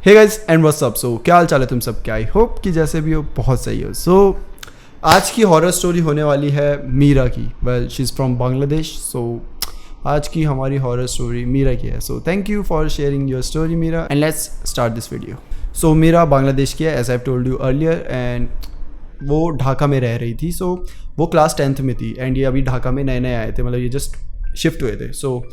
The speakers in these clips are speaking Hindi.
Hey guys and what's up. So क्या हाल चाल है तुम सब क्या? आई होप कि जैसे भी हो बहुत सही हो। सो आज की हॉरर स्टोरी होने वाली है मीरा की। Well she is from Bangladesh. So आज की हमारी हॉरर स्टोरी मीरा की है। So thank you for sharing your story Meera and let's start this video. So Meera Bangladesh की है as I have told you earlier and वो ढाका में रह रही थी। सो वो क्लास 10th में थी एंड ये अभी ढाका में नए नए आए थे, मतलब ये जस्ट शिफ्ट हुए थे। सो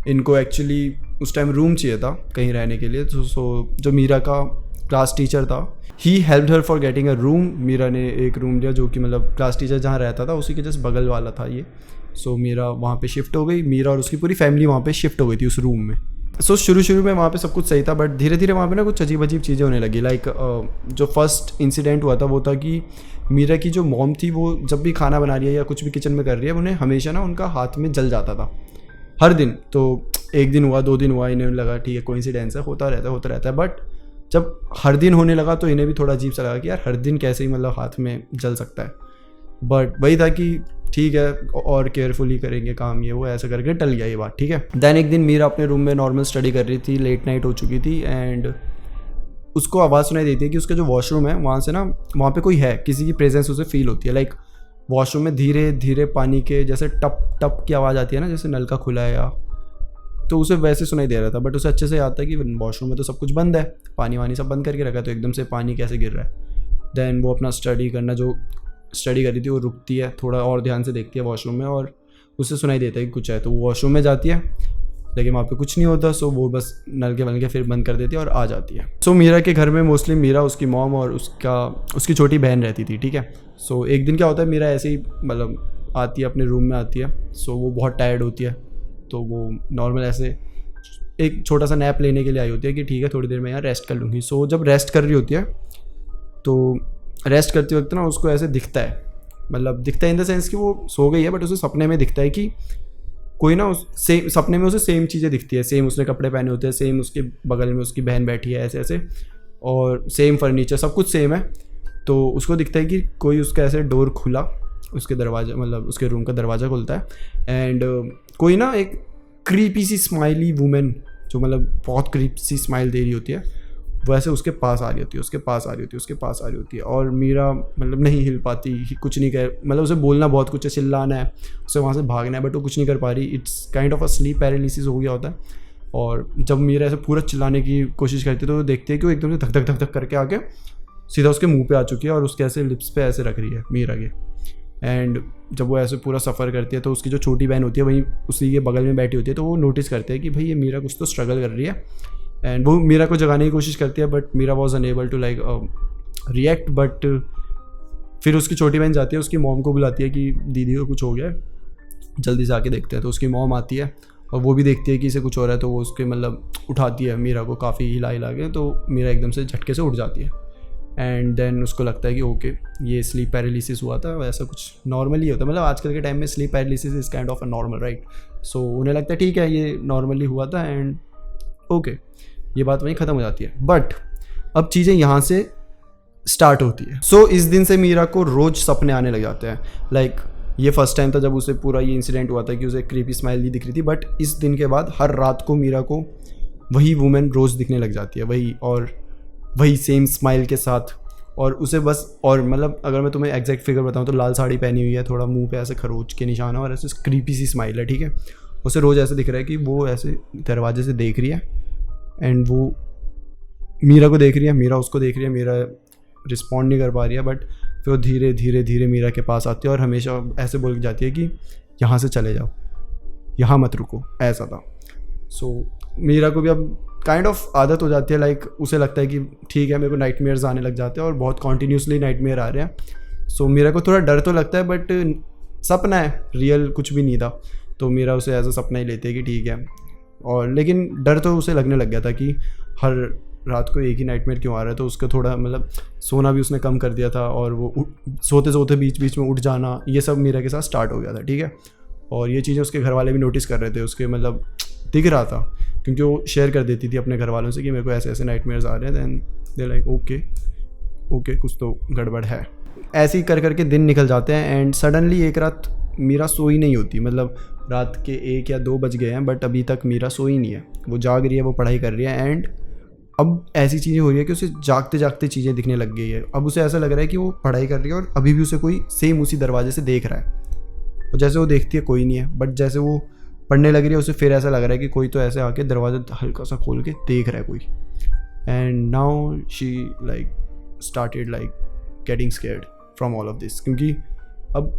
इनको एक्चुअली उस टाइम रूम चाहिए था कहीं रहने के लिए। सो जो मीरा का क्लास टीचर था he helped her for getting a room. मीरा ने एक रूम लिया जो कि मतलब क्लास टीचर जहाँ रहता था उसी के जस्ट बगल वाला था ये। सो मीरा वहाँ पे शिफ्ट हो गई, मीरा और उसकी पूरी फैमिली वहाँ पे शिफ्ट हो गई थी उस रूम में। सो शुरू में वहाँ पे सब कुछ सही था, बट धीरे धीरे वहाँ पे ना कुछ अजीब अजीब चीज़ें होने लगी। लाइक जो फर्स्ट इंसिडेंट हुआ था वो था कि मीरा की जो मॉम थी वो जब भी खाना बना रही है या कुछ भी किचन में कर रही है उन्हें हमेशा ना उनका हाथ में जल जाता था हर दिन। तो एक दिन हुआ, 2 दिन हुआ, इन्हें लगा ठीक है कोइंसिडेंस है, होता रहता है। बट जब हर दिन होने लगा तो इन्हें भी थोड़ा अजीब सा लगा कि यार हर दिन कैसे ही मतलब हाथ में जल सकता है। बट वही था कि ठीक है और केयरफुली करेंगे काम, ये वो ऐसा करके टल गया ये बात, ठीक है। देन एक दिन मीरा अपने रूम में नॉर्मल स्टडी कर रही थी, लेट नाइट हो चुकी थी एंड उसको आवाज़ सुनाई देती है कि उसका जो वॉशरूम है वहाँ से ना वहाँ पे कोई है, किसी की प्रेजेंस उसे फील होती है। लाइक वॉशरूम में धीरे धीरे पानी के जैसे टप टप की आवाज़ आती है ना, जैसे नल का खुला है या, तो उसे वैसे सुनाई दे रहा था। बट उसे अच्छे से याद था कि वॉशरूम में तो सब कुछ बंद है, पानी वानी सब बंद करके रखा है, तो एकदम से पानी कैसे गिर रहा है। देन वो अपना स्टडी कर रही थी वो रुकती है, थोड़ा और ध्यान से देखती है वॉशरूम में और उसे सुनाई देता है कि कुछ है। तो वो वॉशरूम में जाती है लेकिन वहाँ पे कुछ नहीं होता। सो वो बस नल के फिर बंद कर देती है और आ जाती है। सो मीरा के घर में मोस्टली मीरा, उसकी मॉम और उसकी छोटी बहन रहती थी, ठीक है। सो एक दिन क्या होता है, मीरा ऐसे ही मतलब आती है अपने रूम में आती है। सो वो बहुत टायर्ड होती है तो वो नॉर्मल ऐसे एक छोटा सा नैप लेने के लिए आई होती है कि ठीक है थोड़ी देर में यहाँ रेस्ट कर लूँगी। सो जब रेस्ट कर रही होती है तो रेस्ट करते वक्त ना उसको ऐसे दिखता है, मतलब दिखता है इन द सेंस कि वो सो गई है बट उसे सपने में दिखता है कि कोई ना सपने में उसे सेम चीज़ें दिखती है, सेम उसने कपड़े पहने होते हैं, सेम उसके बगल में उसकी बहन बैठी है ऐसे ऐसे, और सेम फर्नीचर सब कुछ सेम है। तो उसको दिखता है कि कोई उसका ऐसे डोर खुला, उसके दरवाजा मतलब उसके रूम का दरवाज़ा खुलता है एंड कोई ना एक क्रीपी सी स्माइली वुमेन जो मतलब बहुत क्रीप सी स्माइल दे रही होती है वो ऐसे उसके पास आ रही होती है और मीरा मतलब नहीं हिल पाती, कुछ नहीं कर, मतलब उसे बोलना बहुत कुछ है, चिल्लाना है, उसे वहाँ से भागना है बट वो कुछ नहीं कर पा रही। It's kind of a slip paralysis हो गया होता है। और जब मीरा ऐसे पूरा चिल्लाने की कोशिश करती है तो वो देखते हैं कि वो एकदम से धक धक करके आके सीधा उसके मुँह पे आ चुकी है और उसके ऐसे लिप्स पे ऐसे रख रही है मीरा के। एंड जब वो ऐसे पूरा सफ़र करती है तो उसकी जो छोटी बहन होती है वहीं उसी के बगल में बैठी होती है, तो वो नोटिस करते हैं कि भाई ये मीरा कुछ तो स्ट्रगल कर रही है एंड वो मीरा को जगाने की कोशिश करती है but Meera was unable to like react. But फिर उसकी छोटी बहन जाती है, उसकी मॉम को बुलाती है कि दीदी को कुछ हो गया है, जल्दी से आके देखते हैं। तो उसकी मॉम आती है और वो भी देखती है कि इसे कुछ हो रहा है, तो वो उसके मतलब उठाती है मीरा को काफ़ी हिला के, तो मीरा एकदम से झटके से उठ जाती है एंड देन उसको लगता है कि ओके ये स्लीप पैरालिसिस हुआ था, वैसा कुछ नॉर्मली होता है, मतलब आजकल के टाइम में sleep paralysis is kind of a normal, right. So उन्हें लगता है ठीक है ये नॉर्मली हुआ था एंड ओके ये बात वहीं ख़त्म हो जाती है। बट अब चीज़ें यहाँ से स्टार्ट होती है। सो इस दिन से मीरा को रोज़ सपने आने लग जाते हैं। लाइक ये फर्स्ट टाइम था जब उसे पूरा ये इंसिडेंट हुआ था कि उसे क्रीपी स्माइल नहीं दिख रही थी, बट इस दिन के बाद हर रात को मीरा को वही वुमेन रोज़ दिखने लग जाती है, वही सेम स्माइल के साथ। और उसे बस, और मतलब अगर मैं तुम्हें एग्जैक्ट फिगर बताऊँ तो लाल साड़ी पहनी हुई है, थोड़ा मुंह पे ऐसे खरोच के निशान है और ऐसे क्रीपी सी स्माइल है, ठीक है। उसे रोज़ ऐसे दिख रहा है कि वो ऐसे दरवाजे से देख रही है एंड वो मीरा को देख रही है, मीरा उसको देख रही है, मीरा रिस्पॉन्ड नहीं कर पा रही है। बट फिर वो धीरे धीरे मीरा के पास आती है और हमेशा ऐसे बोल के जाती है कि यहाँ से चले जाओ, यहाँ मत रुको, ऐसा था। सो मीरा को भी अब काइंड ऑफ आदत हो जाती है। लाइक उसे लगता है कि ठीक है मेरे को नाइटमेयर्स आने लग जाते हैं और बहुत कॉन्टीन्यूसली नाइटमेयर आ रहे हैं। सो मीरा को थोड़ा डर तो लगता है बट सपना है, रियल कुछ भी नहीं था, तो मीरा उसे एज अ सपना ही लेते है कि ठीक है। और लेकिन डर तो उसे लगने लग गया था कि हर रात को एक ही नाइटमेयर क्यों आ रहा है, तो उसका थोड़ा मतलब सोना भी उसने कम कर दिया था और वो सोते बीच में उठ जाना, ये सब मीरा के साथ स्टार्ट हो गया था, ठीक है। और ये चीज़ें उसके घर वाले भी नोटिस कर रहे थे, उसके मतलब दिख रहा था क्योंकि वो शेयर कर देती थी अपने घर वालों से कि मेरे को ऐसे ऐसे नाइटमेयर्स आ रहे हैं। दैन दे लाइक ओके कुछ तो गड़बड़ है। ऐसे ही कर दिन निकल जाते हैं एंड सडनली एक रात मीरा सोई नहीं होती, मतलब रात के 1 या 2 बज गए हैं बट अभी तक मीरा सोई नहीं है, वो जाग रही है, वो पढ़ाई कर रही है एंड अब ऐसी चीज़ें हो रही है कि उसे जागते जागते चीज़ें दिखने लग गई है। अब उसे ऐसा लग रहा है कि वो पढ़ाई कर रही है और अभी भी उसे कोई सेम उसी दरवाजे से देख रहा है, और जैसे वो देखती है कोई नहीं है, बट जैसे वो पढ़ने लग रही है उसे फिर ऐसा लग रहा है कि कोई तो ऐसे आके दरवाज़ा हल्का सा खोल के देख रहा है कोई। And now she like started like getting scared from all of this, क्योंकि अब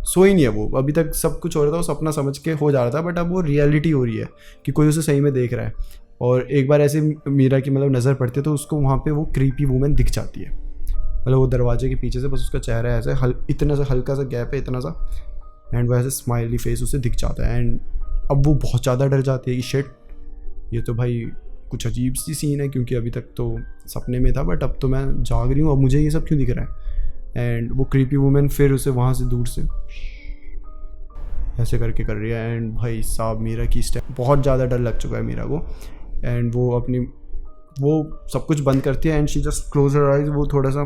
सोई नहीं है वो, अभी तक सब कुछ हो रहा था वो सपना समझ के हो जा रहा था, बट अब वो रियलिटी हो रही है कि कोई उसे सही में देख रहा है। और एक बार ऐसे मीरा की मतलब नज़र पड़ती है तो उसको वहाँ पे वो क्रीपी वूमेन दिख जाती है, मतलब वो दरवाजे के पीछे से बस उसका चेहरा ऐसे इतना सा हल्का सा गैप है इतना सा, एंड वो ऐसे स्माइली फेस उसे दिख जाता है। एंड अब वो बहुत ज़्यादा डर जाती है कि शिट, ये तो भाई कुछ अजीब सी सीन है, क्योंकि अभी तक तो सपने में था बट अब तो मैं जाग रही हूँ, अब मुझे ये सब क्यों दिख रहा है। एंड वो क्रीपी वूमेन फिर उसे वहाँ से दूर से ऐसे करके कर रही है। एंड भाई साहब मीरा की स्टेप बहुत ज़्यादा डर लग चुका है मीरा को। एंड वो सब कुछ बंद करती है and she just close her eyes. वो थोड़ा सा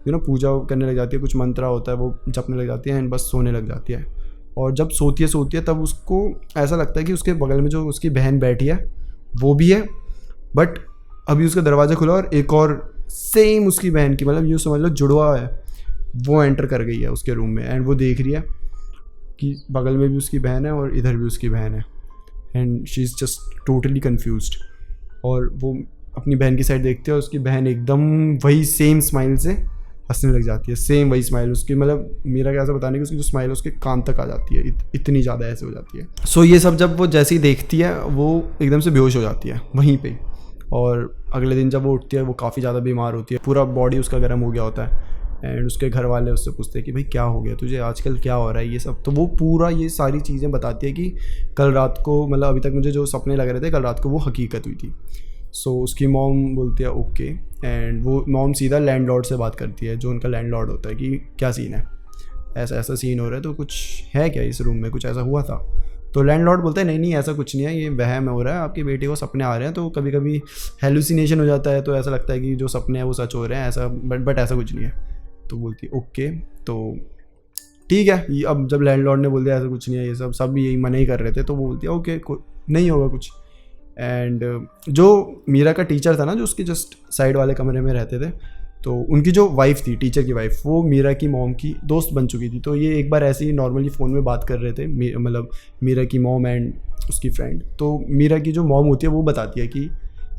पूजा करने लग जाती है, कुछ मंत्र होता है वो जपने लग जाती है एंड बस सोने लग जाती है। और जब सोती है तब उसको ऐसा लगता है कि उसके बगल में जो उसकी बहन बैठी है वो भी है, बट अभी उसका दरवाज़ा खुला और एक और सेम उसकी बहन की, मतलब यूँ समझ लो जुड़वा है, वो एंटर कर गई है उसके रूम में। एंड वो देख रही है कि बगल में भी उसकी बहन है और इधर भी उसकी बहन है, and she is just totally confused. और वो अपनी बहन की साइड देखती है और उसकी बहन एकदम वही सेम स्माइल से हंसने लग जाती है, सेम वही स्माइल उसकी, मतलब मेरा कैसा बताने की उसकी जो स्माइल है उसके कान तक आ जाती है, इतनी ज़्यादा ऐसे हो जाती है। सो ये सब जब वो जैसे ही देखती है वो एकदम से बेहोश हो जाती है वहीं पे। और अगले दिन जब वो उठती है वो काफ़ी ज़्यादा बीमार होती है, पूरा बॉडी उसका गर्म हो गया होता है। एंड उसके घर वाले उससे पूछते हैं कि भाई क्या हो गया तुझे, आजकल क्या हो रहा है ये सब। तो वो पूरा ये सारी चीज़ें बताती है कि कल रात को, मतलब अभी तक मुझे जो सपने लग रहे थे कल रात को वो हकीकत हुई थी। सो उसकी मॉम बोलती है ओके, एंड वो मॉम सीधा लैंडलॉर्ड से बात करती है, जो उनका लैंडलॉर्ड होता है, कि क्या सीन है, ऐसा ऐसा सीन हो रहा है, तो कुछ है क्या इस रूम में, कुछ ऐसा हुआ था। तो लैंडलॉर्ड बोलता है नहीं ऐसा कुछ नहीं है, ये वहम हो रहा है, आपकी बेटी को सपने आ रहे हैं, तो कभी कभी हेलुसिनेशन हो जाता है, तो ऐसा लगता है कि जो सपने हैं वो सच हो रहे हैं, ऐसा बट ऐसा कुछ नहीं है। तो बोलती है ओके, तो ठीक है। अब जब लैंडलॉर्ड ने बोल दिया ऐसा कुछ नहीं है, ये सब यही मना ही कर रहे थे, तो वो बोलती है ओके नहीं होगा कुछ। एंड जो मीरा का टीचर था ना, जो उसके जस्ट साइड वाले कमरे में रहते थे, तो उनकी जो वाइफ थी, टीचर की वाइफ, वो मीरा की मॉम की दोस्त बन चुकी थी। तो ये एक बार ऐसे ही नॉर्मली फ़ोन में बात कर रहे थे, मतलब मीरा की मॉम एंड उसकी फ्रेंड। तो मीरा की जो मॉम होती है वो बताती है कि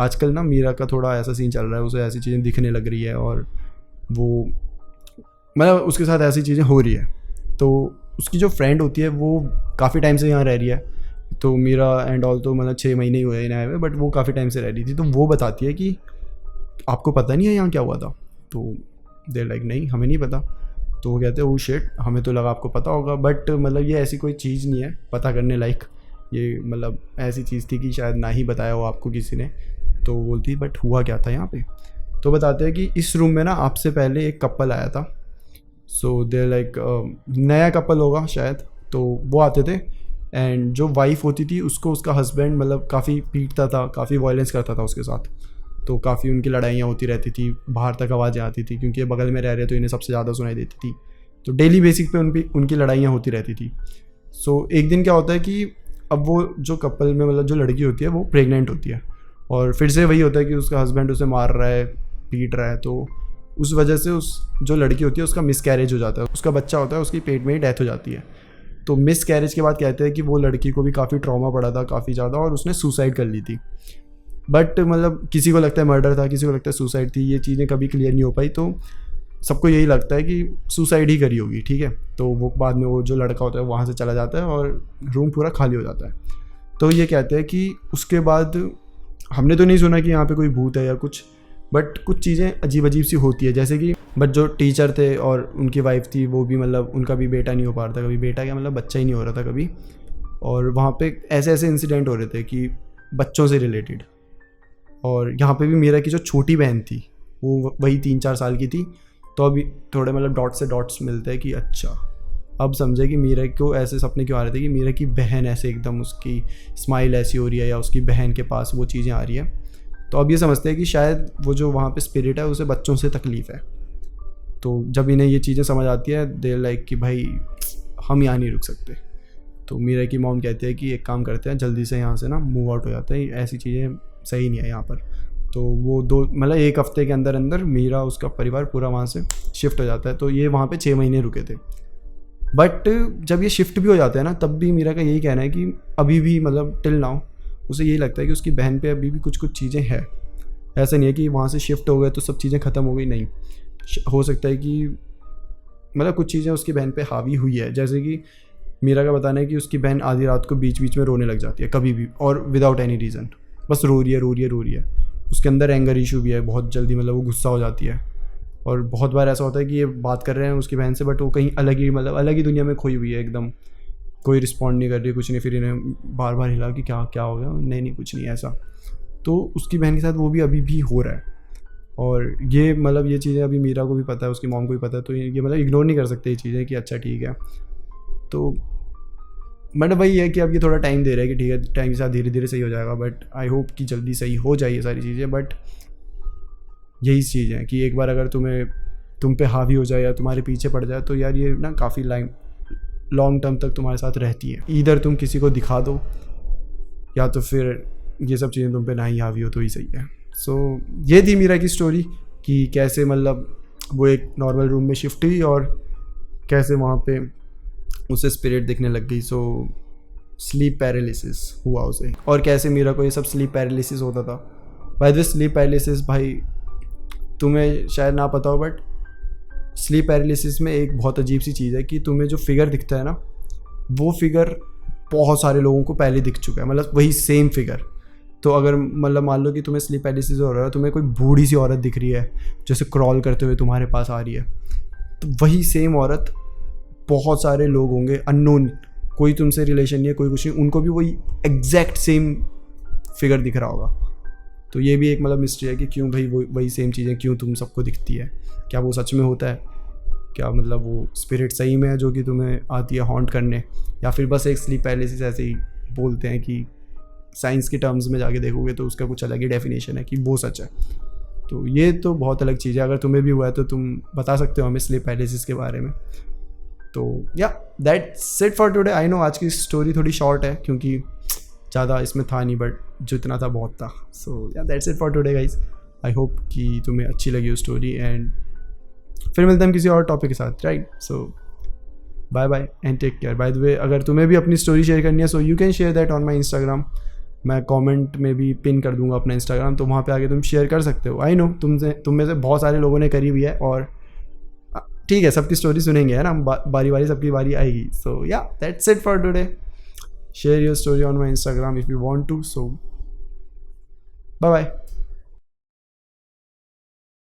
आजकल ना मीरा का थोड़ा ऐसा सीन चल रहा है, उसे ऐसी चीज़ें दिखने लग रही है और वो मतलब उसके साथ ऐसी चीज़ें हो रही है। तो उसकी जो फ्रेंड होती है वो काफ़ी टाइम से यहाँ रह रही है, तो मीरा एंड ऑल तो मतलब 6 महीने ही हुए हैं नए, बट वो काफ़ी टाइम से रह रही थी। तो वो बताती है कि आपको पता नहीं है यहाँ क्या हुआ था। तो देर लाइक नहीं हमें नहीं पता। तो वो कहते हैं वो शिट, हमें तो लगा आपको पता होगा, बट मतलब ये ऐसी कोई चीज़ नहीं है पता करने लायक, ये मतलब ऐसी चीज़ थी कि शायद ना ही बताया हो आपको किसी ने। तो बोलती बट हुआ क्या था यहाँ पे। तो बताते हैं कि इस रूम में ना आपसे पहले एक कपल आया था। सो देर लाइक नया कपल होगा शायद, तो वो आते थे एंड जो वाइफ होती थी उसको उसका हस्बैंड मतलब काफ़ी पीटता था, काफ़ी वायलेंस करता था उसके साथ। तो काफ़ी उनकी लड़ाइयाँ होती रहती थी, बाहर तक आवाज़ें आती थी, क्योंकि ये बगल में रह रहे तो इन्हें सबसे ज़्यादा सुनाई देती थी। तो डेली बेसिक पे उनकी लड़ाइयाँ होती रहती थी। सो एक दिन क्या होता है कि अब वो जो कपल में मतलब जो लड़की होती है वो प्रेग्नेंट होती है, और फिर से वही होता है कि उसका हस्बैंड उसे मार रहा है, पीट रहा है। तो उस वजह से उस जो लड़की होती है उसका मिसकैरेज हो जाता है, उसका बच्चा होता है, उसकी पेट में ही डेथ हो जाती है। तो मिस कैरेज के बाद कहते हैं कि वो लड़की को भी काफ़ी ट्रॉमा पड़ा था काफ़ी ज़्यादा, और उसने सुसाइड कर ली थी। बट मतलब किसी को लगता है मर्डर था, किसी को लगता है सुसाइड थी, ये चीज़ें कभी क्लियर नहीं हो पाई। तो सबको यही लगता है कि सुसाइड ही करी होगी, ठीक है। तो वो बाद में वो जो लड़का होता है वहाँ से चला जाता है और रूम पूरा खाली हो जाता है। तो ये कहते हैं कि उसके बाद हमने तो नहीं सुना कि यहाँ पे कोई भूत है या कुछ, बट कुछ चीज़ें अजीब अजीब सी होती है, जैसे कि बट जो टीचर थे और उनकी वाइफ थी वो भी मतलब उनका भी बेटा नहीं हो पा रहा था कभी, बेटा क्या मतलब बच्चा ही नहीं हो रहा था कभी। और वहाँ पे ऐसे ऐसे इंसिडेंट हो रहे थे कि बच्चों से रिलेटेड। और यहाँ पे भी मेरा की जो छोटी बहन थी वो वही 3-4 साल की थी। तो अभी थोड़े मतलब डॉट से डॉट्स मिलते हैं कि अच्छा अब समझे कि मीरा को ऐसे सपने क्यों आ रहे थे कि मीरा की बहन ऐसे एकदम उसकी स्माइल ऐसी हो रही है या उसकी बहन के पास वो चीज़ें आ रही हैं। तो अब ये समझते हैं कि शायद वो जो वहाँ पे स्पिरिट है उसे बच्चों से तकलीफ़ है। तो जब इन्हें ये चीज़ें समझ आती है दे लाइक कि भाई हम यहाँ नहीं रुक सकते। तो मीरा की मॉम कहती है कि एक काम करते हैं, जल्दी से यहाँ से ना मूव आउट हो जाते हैं, ऐसी चीज़ें सही नहीं है यहाँ पर। तो वो 2 मतलब 1 हफ्ते के अंदर अंदर मीरा उसका परिवार पूरा वहाँ से शिफ्ट हो जाता है। तो ये वहाँ पे 6 महीने रुके थे। बट जब ये शिफ्ट भी हो जाते हैं ना, तब भी मीरा का यही कहना है कि अभी भी मतलब टिल नाउ उसे यही लगता है कि उसकी बहन पे अभी भी कुछ कुछ चीज़ें हैं। ऐसा नहीं है कि वहाँ से शिफ्ट हो गए तो सब चीज़ें ख़त्म हो गई, नहीं। हो सकता है कि मतलब कुछ चीज़ें उसकी बहन पे हावी हुई है। जैसे कि मीरा का बताना है कि उसकी बहन आधी रात को बीच बीच में रोने लग जाती है कभी भी, और विदाउट एनी रीज़न, बस रो रही है रो रही है रो रही है। उसके अंदर एंगर इशू भी है, बहुत जल्दी मतलब वो गुस्सा हो जाती है। और बहुत बार ऐसा होता है कि ये बात कर रहे हैं उसकी बहन से, बट वो कहीं अलग ही मतलब अलग ही दुनिया में खोई हुई है एकदम, कोई रिस्पॉन्ड नहीं कर रही, कुछ नहीं। फिर इन्हें बार बार हिला कि क्या क्या हो गया, नहीं नहीं कुछ नहीं ऐसा। तो उसकी बहन के साथ वो भी अभी भी हो रहा है। और ये मतलब ये चीज़ें अभी मीरा को भी पता है, उसकी मॉम को भी पता है। तो ये मतलब इग्नोर नहीं कर सकते ये चीज़ें कि अच्छा ठीक है। तो मतलब वही है कि अब ये थोड़ा टाइम दे रहा है कि ठीक है टाइम के साथ धीरे धीरे सही हो जाएगा, बट आई होप कि जल्दी सही हो जाए ये सारी चीज़ें। बट यही चीज़ है कि एक बार अगर तुम पे हावी हो जाए या तुम्हारे पीछे पड़ जाए तो यार ये ना काफ़ी लॉन्ग टर्म तक तुम्हारे साथ रहती है। इधर तुम किसी को दिखा दो या तो फिर ये सब चीज़ें तुम पे ना ही हावी हो तो ही सही है। सो ये थी मीरा की स्टोरी कि कैसे मतलब वो एक नॉर्मल रूम में शिफ्ट हुई और कैसे वहाँ पे उसे स्पिरिट दिखने लग गई। सो स्लीप पैरालिसिस हुआ उसे, और कैसे मीरा को ये सब स्लीप पैरालिसिस होता था। बाय द स्लीप पैरालिसिस भाई तुम्हें शायद ना पता हो, बट स्लीप पैरालिसिस में एक बहुत अजीब सी चीज़ है कि तुम्हें जो फिगर दिखता है ना, वो फिगर बहुत सारे लोगों को पहले दिख चुका है, मतलब वही सेम फिगर। तो अगर मतलब मान लो कि तुम्हें स्लीप पैरालिसिस हो रहा है, तुम्हें कोई बूढ़ी सी औरत दिख रही है जैसे क्रॉल करते हुए तुम्हारे पास आ रही है, तो वही सेम औरत बहुत सारे लोग होंगे अननोन, कोई तुमसे रिलेशन नहीं है, कोई कुछ नहीं, उनको भी वही एग्जैक्ट सेम फिगर दिख रहा होगा। तो ये भी एक मतलब मिस्ट्री है कि क्यों भाई वही सेम चीज़ें क्यों तुम सबको दिखती है। क्या वो सच में होता है, क्या मतलब वो स्पिरिट सही में है जो कि तुम्हें आती है हॉन्ट करने, या फिर बस एक स्लीप पैरालिसिस ऐसे ही बोलते हैं कि साइंस के टर्म्स में जाके देखोगे तो उसका कुछ अलग ही डेफिनेशन है कि वो सच है। तो ये तो बहुत अलग चीज़ है। अगर तुम्हें भी हुआ है तो तुम बता सकते हो हमें स्लीप पैरालिसिस के बारे में। तो या that's it for today. I know आज की स्टोरी थोड़ी शॉर्ट है क्योंकि ज़्यादा इसमें था नहीं, बट जितना था बहुत था। सो yeah that's it for today guys. I hope कि तुम्हें अच्छी लगी वो स्टोरी, एंड फिर मिलते हैं किसी और टॉपिक के साथ, right. So bye bye and take care. By the way अगर तुम्हें भी अपनी स्टोरी शेयर करनी है, so you can share that on my Instagram. मैं कमेंट में भी पिन कर दूंगा अपना इंस्टाग्राम, तो वहाँ पे आके तुम शेयर कर सकते हो। आई नो तुम में से बहुत सारे लोगों ने करी हुई है, और ठीक है सबकी स्टोरी सुनेंगे है ना, बारी बारी सबकी बारी आएगी। So yeah that's it for today. Share your story on my Instagram if you want to. So bye bye.